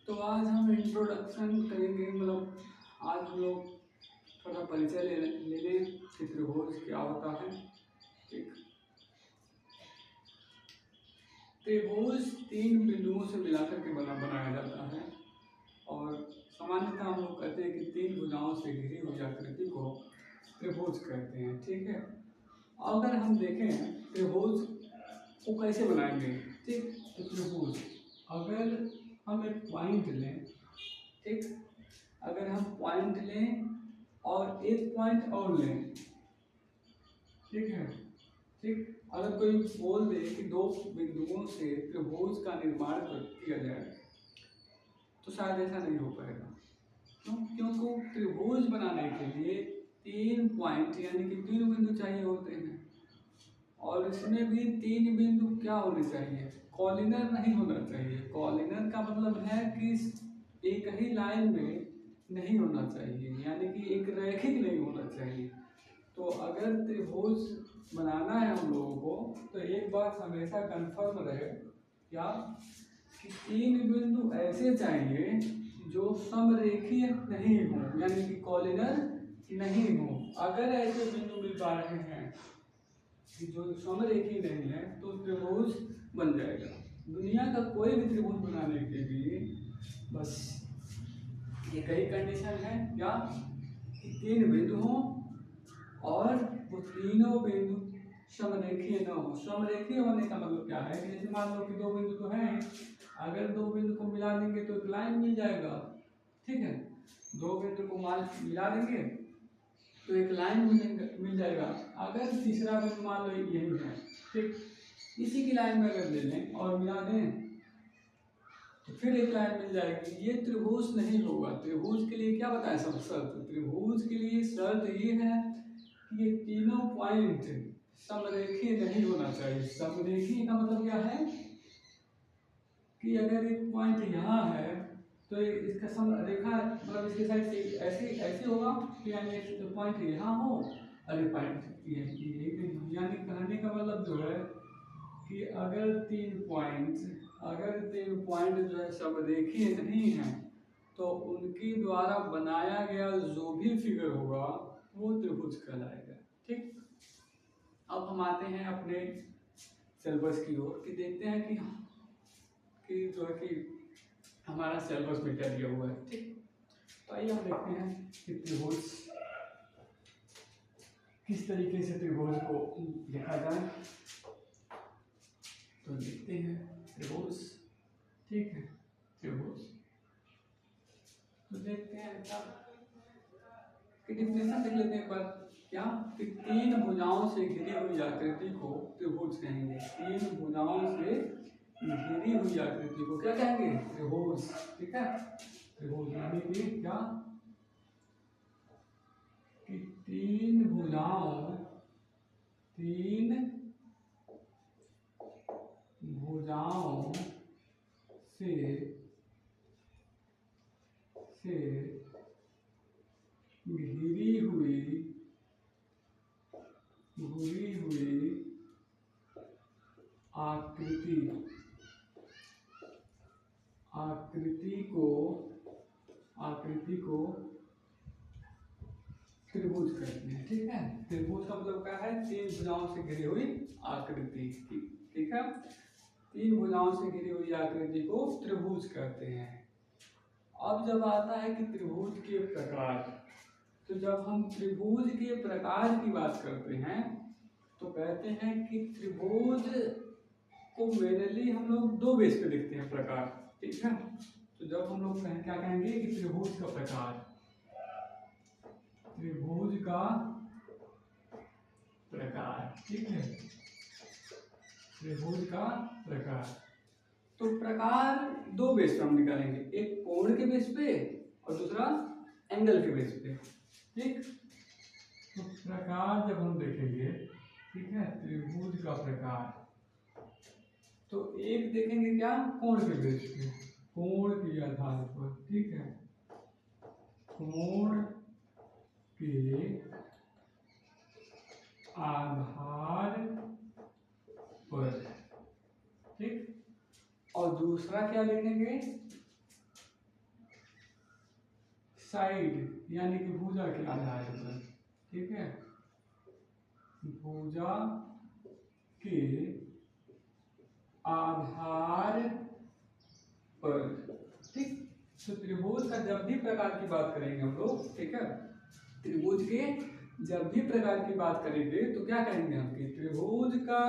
तो आज हम इंट्रोडक्शन करेंगे, मतलब आज हम लोग थोड़ा परिचय ले लें कि त्रिभुज क्या होता है। ठीक, त्रिभुज तीन बिंदुओं से मिलाकर के बनाया जाता है और सामान्यतः हम लोग कहते हैं कि तीन भुजाओं से घिरी हुई आकृति को त्रिभुज कहते हैं। ठीक है, अगर हम देखें त्रिभुज को कैसे बनाएंगे। ठीक, तो त्रिभुज अगर हम एक पॉइंट लें, ठीक, अगर हम पॉइंट लें और एक पॉइंट और लें, ठीक है, ठीक, अगर कोई बोल दे कि दो बिंदुओं से त्रिभुज का निर्माण किया जाए तो शायद ऐसा नहीं हो पाएगा। क्यों? क्योंकि त्रिभुज बनाने के लिए तीन पॉइंट यानी कि तीन बिंदु चाहिए होते हैं और इसमें भी तीन बिंदु क्या होने चाहिए, कॉलिनर नहीं होना चाहिए। कॉलिनर का मतलब है कि एक ही लाइन में नहीं होना चाहिए, यानी कि एक रैखिक नहीं होना चाहिए। तो अगर त्रिभुज बनाना है हम लोगों को तो एक बात हमेशा कंफर्म रहे, क्या, कि तीन बिंदु ऐसे चाहिए जो समरेखीय नहीं हो, यानी कि कॉलिनर नहीं हो। अगर ऐसे बिंदु मिल पा रहे हैं कि जो समरेखीय नहीं है तो त्रिभुज बन जाएगा। दुनिया का कोई भी त्रिभुज बनाने के लिए बस एक ही कंडीशन है, क्या, कि तीन बिंदु हों और वो तीनों बिंदु समरेखीय न हो। समरेखीय होने का मतलब क्या है कि जैसे मान लो कि दो बिंदु तो हैं, अगर दो बिंदु को मिला देंगे तो एक लाइन मिल जाएगा। ठीक है, दो बिंदु को मिला देंगे तो एक लाइन मिल जाएगा। अगर तीसरा बिंदु मान लो यही है, ठीक, इसी की लाइन में अगर ले लें और मिला दें तो फिर एक लाइन मिल जाएगी। ये त्रिभुज नहीं होगा। त्रिभुज के लिए क्या बताया सब शर्त, त्रिभुज के लिए शर्त ये है कि ये तीनों पॉइंट समरेखीय नहीं होना चाहिए। समरेखीय का मतलब क्या है कि अगर एक पॉइंट यहाँ है तो इसका समरेखा मतलब इसके साइड से ऐसे ऐसे होगा कि यानी तो पॉइंट यहाँ हो और पॉइंट ये यानी कहने का मतलब जो है कि अगर तीन पॉइंट जो है समरेखीय नहीं है तो उनके द्वारा बनाया गया जो भी फिगर होगा वो त्रिभुज कहलाएगा। ठीक, अब हम आते हैं अपने सिलेबस की ओर कि देखते हैं कि जो है कि हमारा सिलेबस में क्या दिया हुआ है। ठीक, तो आइए हम देखते हैं कि त्रिभुज किस तरीके से त्रिभुज को लिखा जाए। तो देखते हैं त्रिभुज, ठीक है, त्रिभुज तो देखते हैं कि डिफिनेशन देख लेते हैं पर क्या, कि तीन भुजाओं से घिरी हुई आकृति को त्रिभुज कहेंगे। तीन भुजाओं से घिरी हुई आकृति को क्या कहेंगे, त्रिभुज। ठीक है, त्रिभुज यानी कि क्या, कि तीन भुजाओं से घिरी हुई आकृति को त्रिभुज कहते हैं। ठीक है, त्रिभुज का मतलब क्या है, तीन भुजाओं से घिरी हुई आकृति। ठीक है, तीन भुजाओं से घिरी हुई आकृति को त्रिभुज कहते हैं। अब जब आता है कि त्रिभुज के प्रकार, तो जब हम त्रिभुज के प्रकार की बात करते हैं तो कहते हैं कि त्रिभुज को मेनली हम लोग दो बेस पे देखते हैं, प्रकार। ठीक है, तो जब हम लोग क्या कहेंगे कि त्रिभुज का प्रकार, त्रिभुज का प्रकार, ठीक है, त्रिभुज का प्रकार, तो प्रकार दो बेस पे हम निकालेंगे, एक कोण के बेस पे और दूसरा एंगल के बेस पे। ठीक, तो प्रकार जब हम देखेंगे, ठीक है, त्रिभुज का प्रकार, तो एक देखेंगे क्या, कोण के बेस पे, कोण के आधार पर। ठीक है, कोण के आधार पर। ठीक, और दूसरा क्या देखेंगे, साइड यानी कि भुजा के आधार पर, ठीक है, भुजा के आधार पर, ठीक। तो त्रिभुज का जब भी प्रकार की बात करेंगे हम लोग, ठीक है, त्रिभुज के जब भी प्रकार की बात करेंगे तो क्या कहेंगे हम कि त्रिभुज का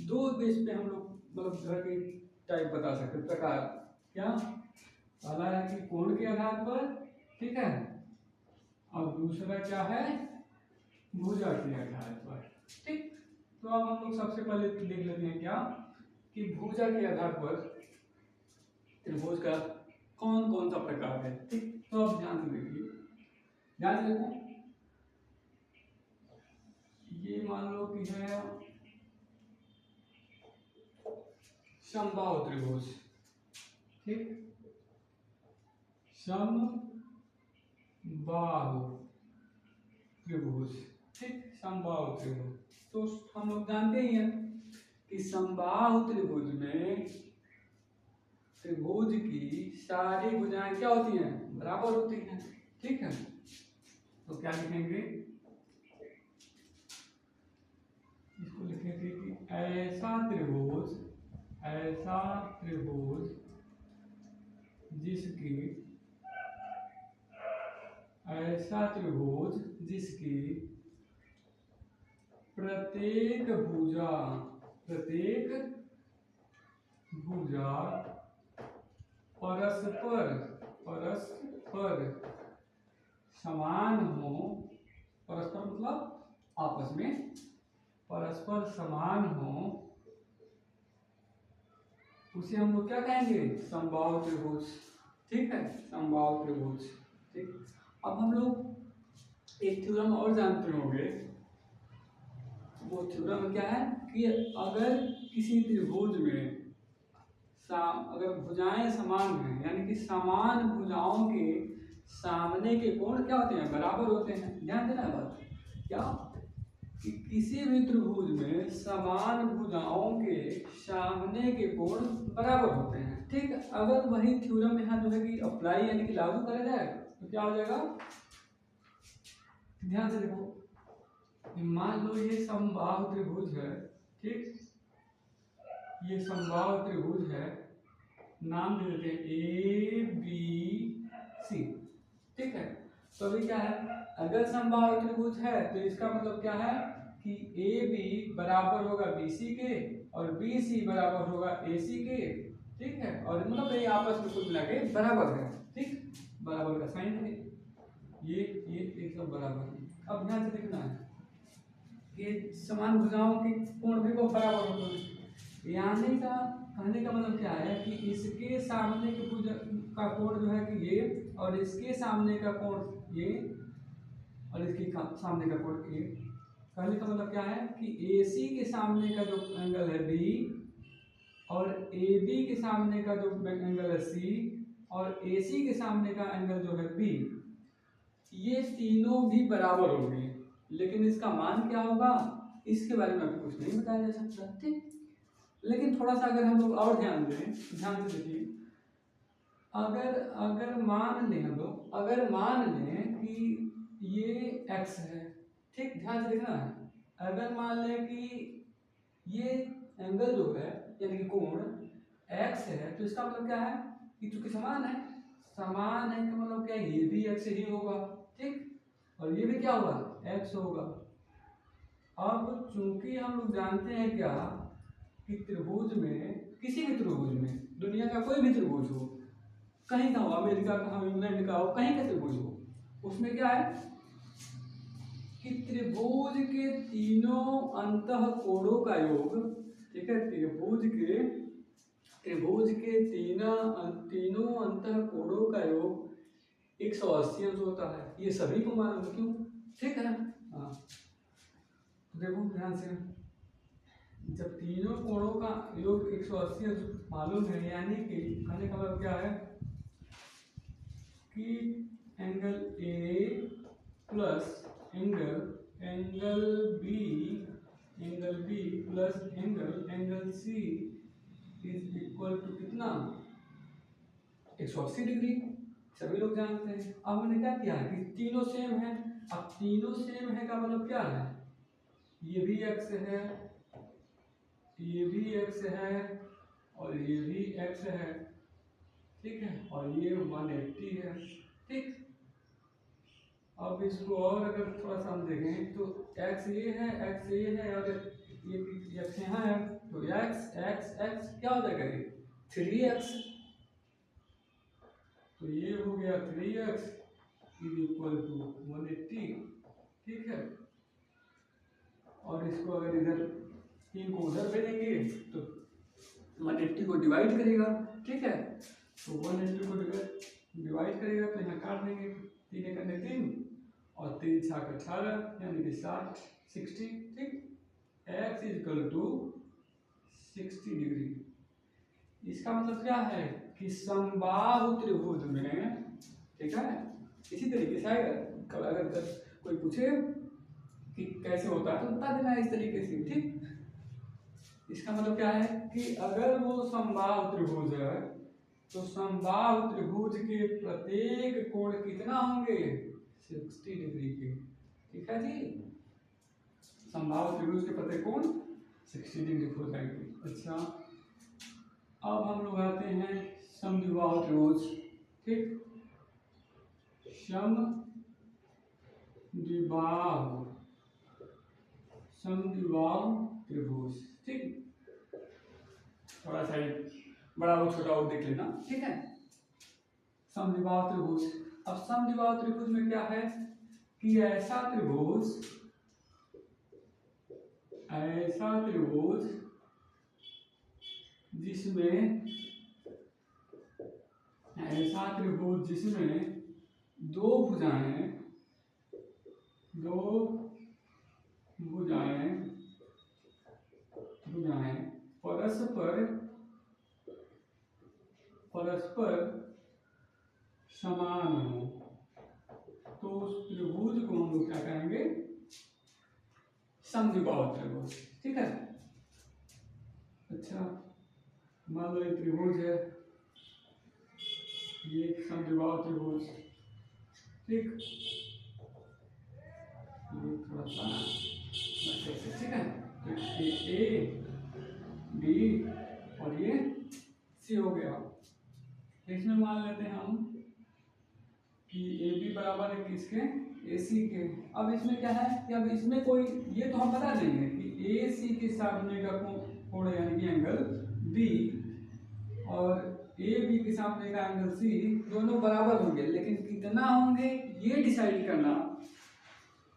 दो बेस पे हम लोग मतलब घर के टाइप बता सकते हैं, प्रकार। क्या? पहला है कि कोण के आधार पर, ठीक है, और दूसरा क्या है, भुजा के आधार पर, ठीक। तो अब हम लोग सबसे पहले लिख लेते हैं क्या कि भुजा के आधार पर त्रिभुज का कौन कौन सा प्रकार है, ठीक। तो अब ध्यान से देखिए, ध्यान से देखो, ये मान लो कि है समबाहु त्रिभुज, ठीक, समबाहु त्रिभुज, ठीक, समबाहु त्रिभुज। तो हम लोग जानते ही हैं कि समबाहु त्रिभुज में त्रिभुज की सारी भुजाएं क्या होती हैं, बराबर होती हैं, ठीक है। तो क्या लिखेंगे, इसको लिखेंगे कि ऐसा त्रिभुज जिसकी ऐसा त्रिभुज जिसकी प्रत्येक भुजा परस्पर समान हो, परस्पर मतलब आपस में परस्पर समान हो, उसे हम लोग क्या कहेंगे, समबाहु त्रिभुज, ठीक है, समबाहु त्रिभुज, ठीक। अब हम लोग एक थ्योरम और जानते होंगे, वो थ्योरम क्या है कि अगर किसी त्रिभुज में अगर भुजाएं समान हैं, यानी कि समान भुजाओं के सामने के कोण क्या होते हैं, बराबर होते हैं। ध्यान देना बात, क्या कि किसी भी त्रिभुज में समान भुजाओं के सामने के कोण बराबर होते हैं, ठीक। अगर वही थ्योरम यहाँ जो है कि अप्लाई यानी कि लागू करा जाए तो क्या हो जाएगा, ध्यान से देखो, मान लो ये समबाहु त्रिभुज है, ठीक, ये समबाहु त्रिभुज है, नाम दे देते हैं ए बी सी, ठीक है। तो अभी क्या है, अगर समबाहु त्रिभुज है तो इसका मतलब क्या है कि ए बी बराबर होगा बी सी के और बी सी बराबर होगा ए सी के, ठीक है, और मतलब ये आपस में कुल मिला के बराबर है, ठीक, बराबर का साइन है, ये एकदम बराबर है। अब ध्यान से देखना है कि समान भुजाओं के कोण भी वो बराबर होते हैं, यानी का कहने का मतलब क्या है कि इसके सामने की भुजा का कोण जो है कि ये, और इसके सामने का कोण ये, और इसके सामने का कोण ये। कहने का मतलब क्या है कि AC के सामने का जो एंगल है B, और AB के सामने का जो एंगल है C, और AC के सामने का एंगल जो है B, ये तीनों भी बराबर होंगे, लेकिन इसका मान क्या होगा इसके बारे में अभी कुछ नहीं बताया जा सकता, ठीक। लेकिन थोड़ा सा अगर हम लोग और ध्यान दें, ध्यान से देखिए, अगर मान लें हम लोग, अगर मान लें कि ये x है, ठीक, ध्यान से देखना है, अगर मान लें कि ये एंगल जो है यानी कि कोण x है, तो इसका मतलब क्या है कि चूंकि समान है का मतलब क्या है, ये भी x ही होगा, ठीक, और ये भी क्या होगा, x होगा। अब चूंकि हम लोग जानते हैं क्या कि त्रिभुज में, किसी भी त्रिभुज में, दुनिया का कोई भी त्रिभुज हो, कहीं का हो, अमेरिका का हो, इंग्लैंड का हो, कहीं का त्रिभुज हो, उसमें क्या है कि त्रिभुज के तीनों अंतः कोणों का योग, ठीक है, त्रिभुज के तीनों अंतः कोणों का योग 180 अंश होता है। ये सभी को मालूम है, क्यों, ठीक है। हाँ, देखो ध्यान से, जब तीनों कोणों का योग 180 अंश मालूम है, यानी कि कहने का मतलब क्या है कि angle A plus angle B plus angle C is equal to कितना, 180 डिग्री। सभी लोग जानते हैं। अब हमने क्या किया है कि तीनों सेम है। अब तीनों सेम है का मतलब क्या है, ये भी x है, ये भी x है और ये भी x है, ठीक है, और ये 180 है, ठीक। अब इसको और अगर थोड़ा सा हम देखें तो x ये है, x ये है और ये x यहाँ है, तो x x x क्या हो जाएगा, ये 3x, तो ये हो गया 3x इज इक्वल टू 180, ठीक है। और इसको अगर इधर 3 को उधर भेजेंगे तो 180 को डिवाइड करेगा, ठीक है, तो 180 को डिवाइड करेगा तो यहाँ काट देंगे, 3 एक 3 और 3 छाक 18 यानी कि 60, ठीक। x is equal to 60 degree. इसका मतलब क्या है कि समबाहु त्रिभुज में, ठीक है, इसी तरीके से आएगा। अगर कोई पूछे कि कैसे होता है तो बता देना इस तरीके से, ठीक। इसका मतलब क्या है कि अगर वो समबाहु त्रिभुज है तो समबाहु त्रिभुज के प्रत्येक कोण कितना होंगे, 60 डिग्री के, ठीक है जी। समबाहु त्रिभुज के प्रत्येक कोण 60 डिग्री हो जाएंगे। अच्छा, अब हम लोग आते हैं समद्विबाहु त्रिभुज, ठीक। समद्विबाहु त्रिभुज, ठीक। थोड़ा सा बड़ा और छोटा और देख लेना, ठीक है। समद्विबाहु त्रिभुज, अब समद्विबाहु त्रिभुज में क्या है कि ऐसा त्रिभुज जिसमें दो भुजाएं परस्पर समान हो, तो उस त्रिभुज को हम लोग क्या कहेंगे, समद्विबाहु त्रिभुज, ठीक है। अच्छा, मान लो ये त्रिभुज है, ये समद्विबाहु त्रिभुज, ठीक। ये थोड़ा सा ऐसे, ठीक है, तो ये ए बी और ये सी हो गया। इसमें मान लेते हैं हम कि ए बी बराबर है किसके, ए सी के। अब इसमें क्या है कि अब इसमें कोई, ये तो हम बता देंगे कि ए सी के सामने का कोण यानी कि एंगल बी और ए बी के सामने का एंगल सी दोनों बराबर होंगे, लेकिन कितना होंगे ये डिसाइड करना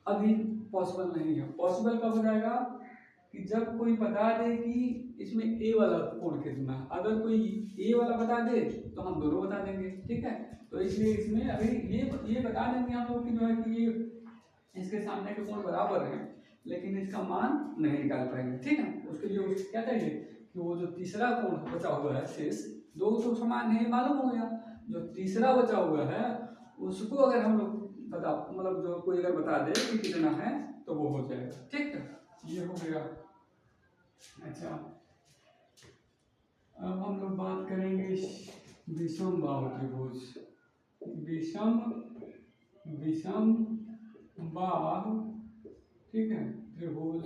अभी पॉसिबल नहीं है। पॉसिबल कब हो जाएगा कि जब कोई बता दे कि इसमें ए वाला कोण कितना है। अगर कोई ए वाला बता दे तो हम दोनों बता देंगे, ठीक है। तो इसलिए इसमें अभी ये बता देंगे हम लोग कि जो है कि ये इसके सामने के कोण बराबर है, लेकिन इसका मान नहीं निकाल पाएंगे, ठीक है। उसके लिए क्या चाहिए कि वो जो तीसरा कोण बचा हुआ है शेष, दो तो समान है मालूम हो गया, जो तीसरा बचा हुआ है उसको अगर हम लोग बता, मतलब जो कोई अगर बता दे कि कितना है तो वो हो जाएगा, ठीक है। ये हो गया। अच्छा, अब हम लोग बात करेंगे विषमबाहु त्रिभुज। विषमबाहु, ठीक है, त्रिभुज